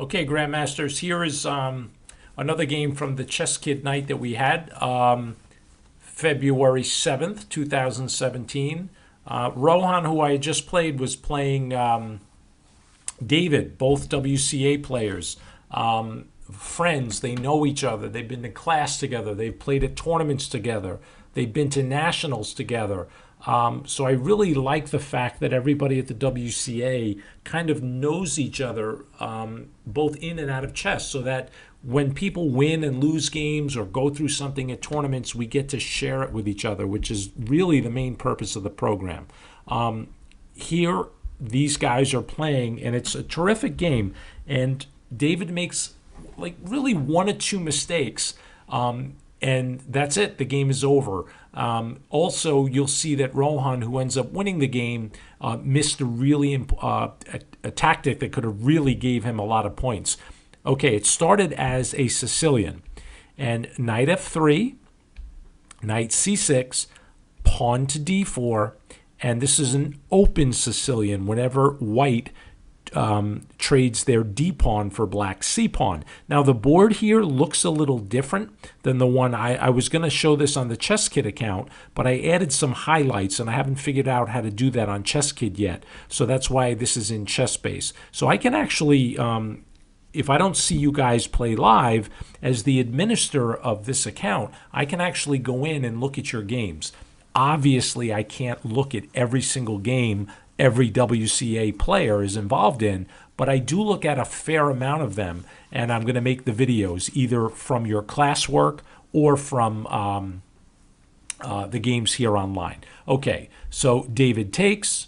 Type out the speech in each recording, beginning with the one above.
Okay, Grandmasters, here is another game from the Chess Kid night that we had, February 7th, 2017. Rohan, who I had just played, was playing David, both WCA players. Friends, they know each other. They've been to class together. They've played at tournaments together. They've been to nationals together. So I really like the fact that everybody at the WCA kind of knows each other, both in and out of chess, so that when people win and lose games or go through something at tournaments, we get to share it with each other, which is really the main purpose of the program. Here, these guys are playing, and it's a terrific game. And David makes like really one or two mistakes. And that's it. The game is over. Also, you'll see that Rohan, who ends up winning the game, missed a tactic that could have really gave him a lot of points. Okay, it started as a Sicilian. And knight f3, knight c6, pawn to d4, and this is an open Sicilian whenever white trades their d pawn for black c pawn. Now the board here looks a little different than the one I was going to show this on the Chess Kid account, but I added some highlights and I haven't figured out how to do that on Chess Kid yet. So that's why this is in ChessBase. So I can actually, if I don't see you guys play live, as the administrator of this account, I can actually go in and look at your games. Obviously, I can't look at every single game every WCA player is involved in, but I do look at a fair amount of them, and I'm going to make the videos either from your classwork or from the games here online. Okay, so David takes,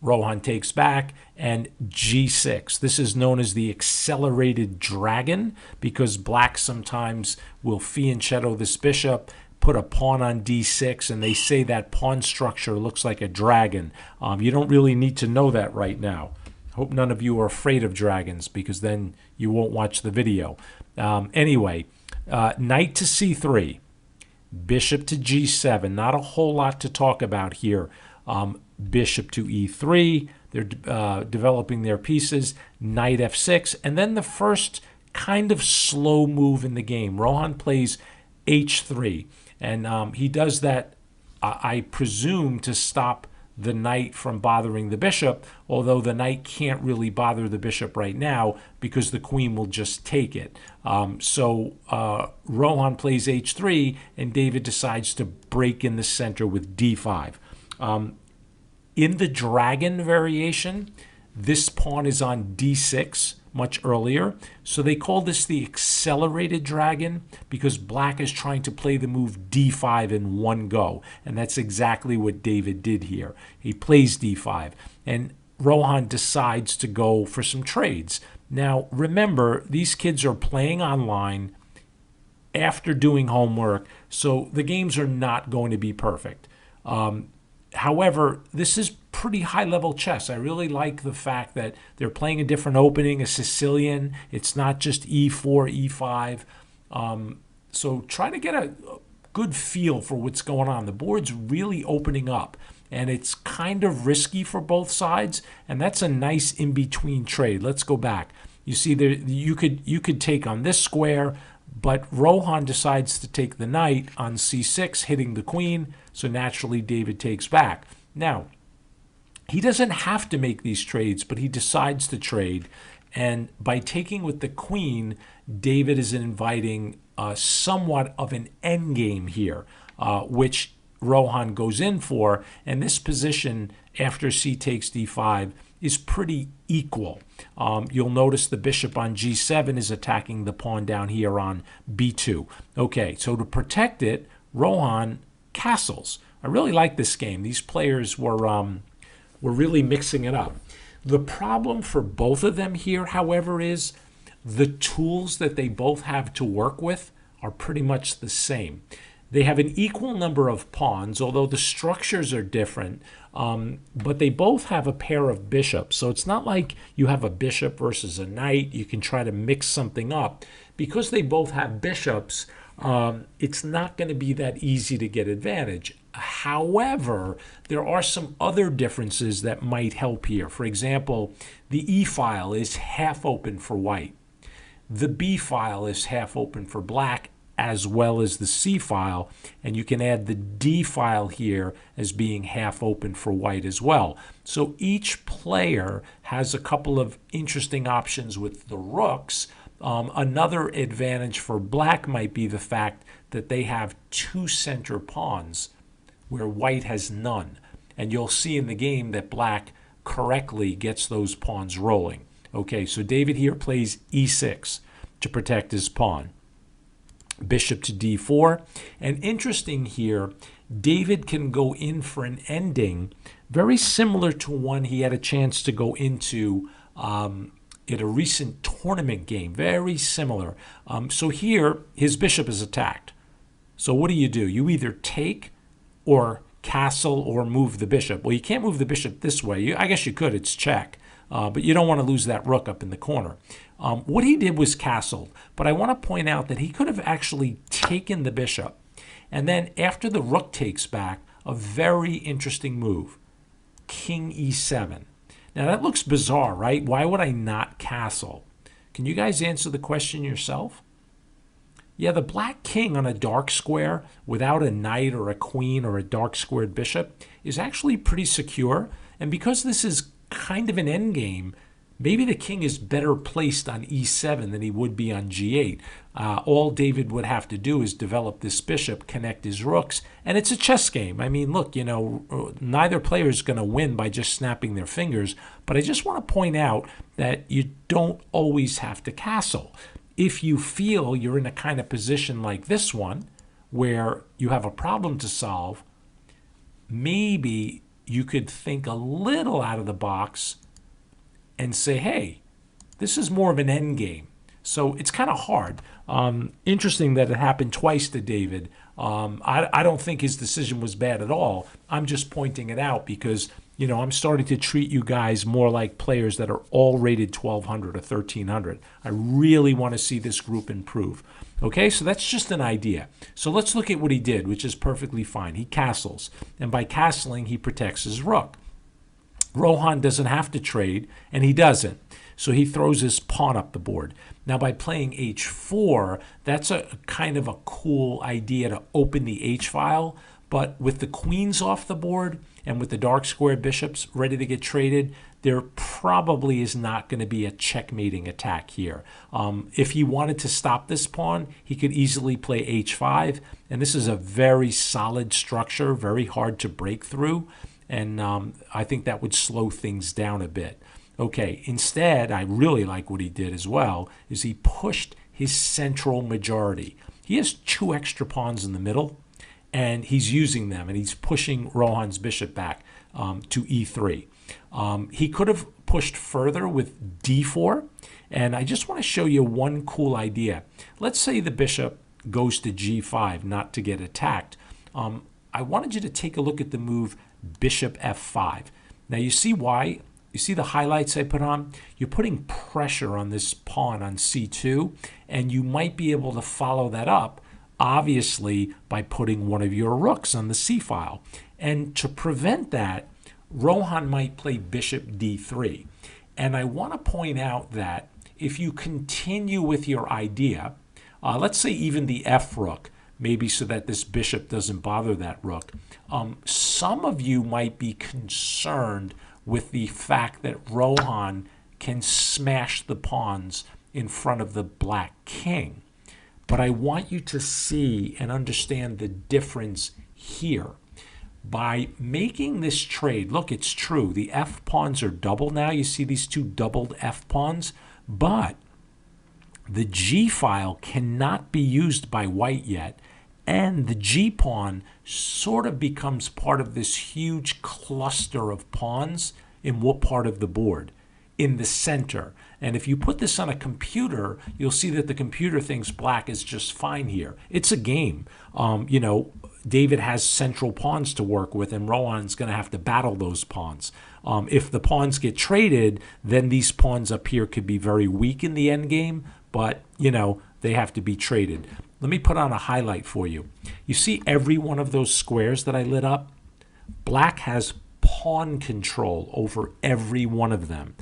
Rohan takes back, and g6. This is known as the accelerated dragon because black sometimes will fianchetto this bishop, put a pawn on d6, and they say that pawn structure looks like a dragon. You don't really need to know that right now. Hope none of you are afraid of dragons because then you won't watch the video. Anyway, knight to c3, bishop to g7. Not a whole lot to talk about here. Bishop to e3. They're developing their pieces. Knight f6. And then the first kind of slow move in the game. Rohan plays h3. And he does that, I presume, to stop the knight from bothering the bishop, although the knight can't really bother the bishop right now because the queen will just take it. So Rohan plays h3, and David decides to break in the center with d5. In the dragon variation, this pawn is on d6 much earlier. So they call this the accelerated dragon because black is trying to play the move d5 in one go. And that's exactly what David did here. He plays d5. And Rohan decides to go for some trades. Now, remember, these kids are playing online after doing homework, so the games are not going to be perfect. However, this is pretty high-level chess. I really like the fact that they're playing a different opening, a Sicilian. It's not just e4, e5. So try to get a good feel for what's going on. The board's really opening up, and it's kind of risky for both sides, and that's a nice in-between trade. Let's go back. You see, there you could take on this square, but Rohan decides to take the knight on c6, hitting the queen, so naturally David takes back. Now, he doesn't have to make these trades, but he decides to trade, and by taking with the queen, David is inviting somewhat of an endgame here, which Rohan goes in for, and this position after c takes d5 is pretty equal. You'll notice the bishop on g7 is attacking the pawn down here on b2. Okay, so to protect it, Rohan castles. I really like this game. These players were really mixing it up. The problem for both of them here, however, is the tools that they both have to work with are pretty much the same. They have an equal number of pawns, although the structures are different, but they both have a pair of bishops. So it's not like you have a bishop versus a knight. You can try to mix something up. Because they both have bishops, it's not going to be that easy to get advantage. However, there are some other differences that might help here. For example, the E file is half open for white. The B file is half open for black, as well as the C file, and you can add the D file here as being half open for white as well. So each player has a couple of interesting options with the rooks. Another advantage for black might be the fact that they have two center pawns where white has none. And you'll see in the game that black correctly gets those pawns rolling. Okay, so David here plays e6 to protect his pawn. Bishop to d4. And interesting here, David can go in for an ending very similar to one he had a chance to go into at a recent tournament game. Very similar. So here, his bishop is attacked. So what do? You either take or castle or move the bishop. Well, you can't move the bishop this way. I guess you could. It's check. But you don't want to lose that rook up in the corner. What he did was castled. But I want to point out that he could have actually taken the bishop. And then after the rook takes back, a very interesting move. King e7. Now that looks bizarre, right? Why would I not castle? Can you guys answer the question yourself? Yeah, the black king on a dark square without a knight or a queen or a dark squared bishop is actually pretty secure. And because this is kind of an endgame, maybe the king is better placed on e7 than he would be on g8. All David would have to do is develop this bishop, connect his rooks, and it's a chess game. I mean, look, you know, neither player is going to win by just snapping their fingers, but I just want to point out that you don't always have to castle. If you feel you're in a kind of position like this one, where you have a problem to solve, maybe you could think a little out of the box and say, hey, this is more of an end game. So it's kind of hard. Interesting that it happened twice to David. I don't think his decision was bad at all. I'm just pointing it out because, you know, I'm starting to treat you guys more like players that are all rated 1,200 or 1,300. I really want to see this group improve. Okay, so that's just an idea. So let's look at what he did, which is perfectly fine. He castles, and by castling, he protects his rook. Rohan doesn't have to trade, and he doesn't. So he throws his pawn up the board. Now by playing h4, that's a kind of a cool idea to open the h-file, but with the queens off the board and with the dark square bishops ready to get traded, there probably is not going to be a checkmating attack here. If he wanted to stop this pawn, he could easily play h5, and this is a very solid structure, very hard to break through, and I think that would slow things down a bit. Okay, instead, I really like what he did as well, is he pushed his central majority. He has two extra pawns in the middle, and he's using them, and he's pushing Rohan's bishop back to e3. He could have pushed further with d4, and I just want to show you one cool idea. Let's say the bishop goes to g5, not to get attacked. I wanted you to take a look at the move bishop f5. Now you see why? You see the highlights I put on? You're putting pressure on this pawn on c2, and you might be able to follow that up, obviously, by putting one of your rooks on the c-file. And to prevent that, Rohan might play bishop d3. And I want to point out that if you continue with your idea, let's say even the f rook, maybe so that this bishop doesn't bother that rook, some of you might be concerned with the fact that Rohan can smash the pawns in front of the black king. But I want you to see and understand the difference here. By making this trade, look, it's true. The f pawns are double now. You see these two doubled f pawns, but the g file cannot be used by white yet, and the g pawn sort of becomes part of this huge cluster of pawns in what part of the board? In the center. And if you put this on a computer, you'll see that the computer thinks black is just fine here. It's a game. You know, David has central pawns to work with, and Rohan's going to have to battle those pawns. If the pawns get traded, then these pawns up here could be very weak in the endgame, but, you know, they have to be traded. let me put on a highlight for you. You see every one of those squares that I lit up? Black has pawn control over every one of them.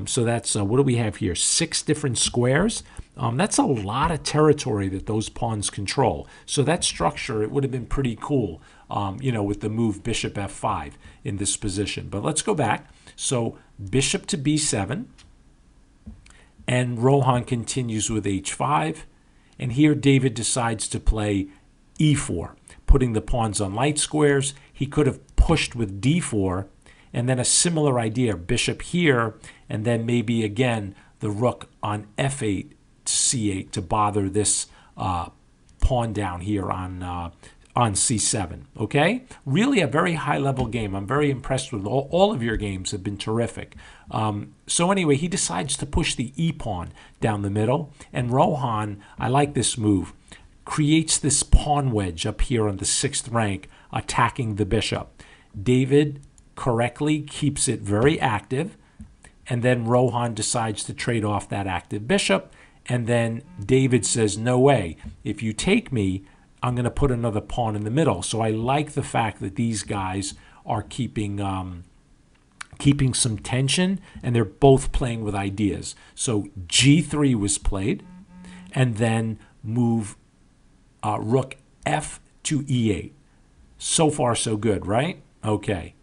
So that's, what do we have here? 6 different squares. That's a lot of territory that those pawns control. So that structure, it would have been pretty cool, with the move bishop f5 in this position. But let's go back. So bishop to b7, and Rohan continues with h5. And here David decides to play e4, putting the pawns on light squares. He could have pushed with d4, and then a similar idea, bishop here, and then maybe again the rook on f8 to c8 to bother this pawn down here on c7. Okay, really a very high-level game. I'm very impressed with all of your games. Have been terrific. So anyway, he decides to push the e pawn down the middle, and Rohan, I like this move, creates this pawn wedge up here on the 6th rank, attacking the bishop. David correctly keeps it very active, and then Rohan decides to trade off that active bishop, and then David says, no way, if you take me, I'm going to put another pawn in the middle. So I like the fact that these guys are keeping some tension, and they're both playing with ideas. So g3 was played, and then move rook f to e8. So far, so good, right? Okay.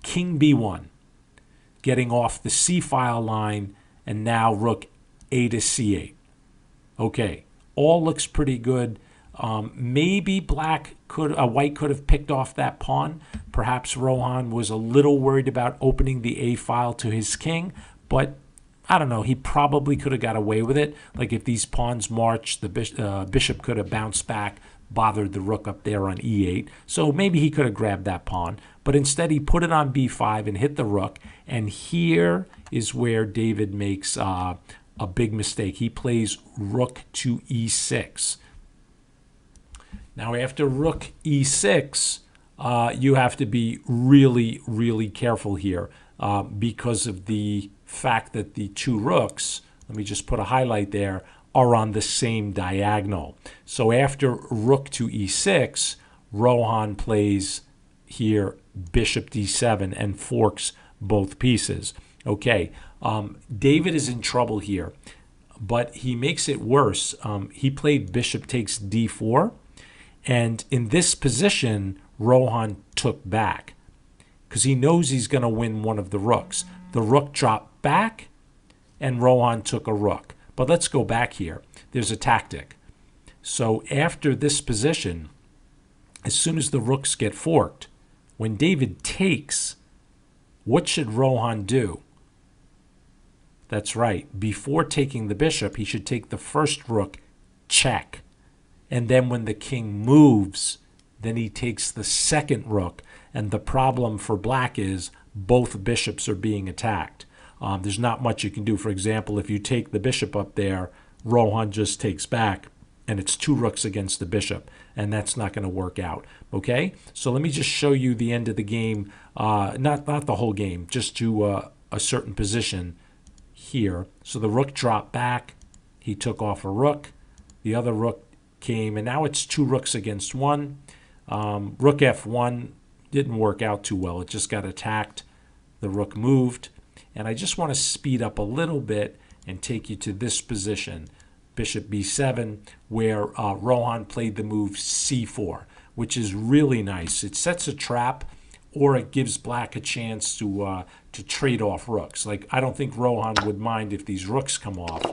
King b1, getting off the c-file line, and now rook a to c8. Okay, all looks pretty good. Maybe white could have picked off that pawn. Perhaps Rohan was a little worried about opening the a file to his king, but I don't know, he probably could have got away with it. Like if these pawns marched, the bishop could have bounced back, bothered the rook up there on e8. So maybe he could have grabbed that pawn, but instead he put it on b5 and hit the rook. And here is where David makes a big mistake. He plays rook to e6. Now after rook e6, you have to be really, really careful here because of the fact that the 2 rooks, let me just put a highlight there, are on the same diagonal. So after rook to e6, Rohan plays here bishop d7 and forks both pieces. Okay, David is in trouble here, but he makes it worse. He played bishop takes d4, and in this position, Rohan took back because he knows he's going to win one of the rooks. The rook dropped back, and Rohan took a rook. But let's go back here. There's a tactic. So after this position, as soon as the rooks get forked, when David takes, what should Rohan do? That's right. Before taking the bishop, he should take the first rook, check. And then when the king moves, then he takes the second rook. And the problem for black is both bishops are being attacked. There's not much you can do. For example, if you take the bishop up there, Rohan just takes back, and it's 2 rooks against the bishop, and that's not going to work out. Okay, so let me just show you the end of the game, not the whole game, just to a certain position here. So the rook dropped back, he took off a rook, the other rook came, and now it's 2 rooks against 1. Rook f1 didn't work out too well. It just got attacked. The rook moved. And I just want to speed up a little bit and take you to this position, bishop b7, where Rohan played the move c4, which is really nice. It sets a trap, or it gives black a chance to trade off rooks. Like, I don't think Rohan would mind if these rooks come off,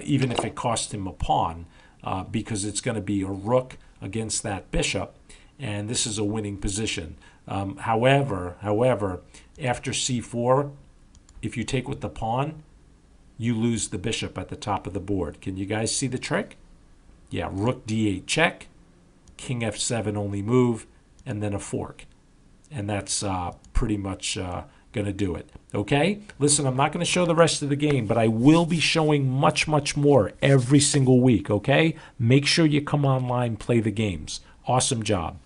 even if it cost him a pawn, because it's going to be a rook against that bishop, and this is a winning position. However, after c4, if you take with the pawn, you lose the bishop at the top of the board. Can you guys see the trick? Yeah, rook d8 check, king f7 only move, and then a fork. And that's pretty much going to do it. Okay? Listen, I'm not going to show the rest of the game, but I will be showing much, much more every single week. Okay? Make sure you come online, play the games. Awesome job.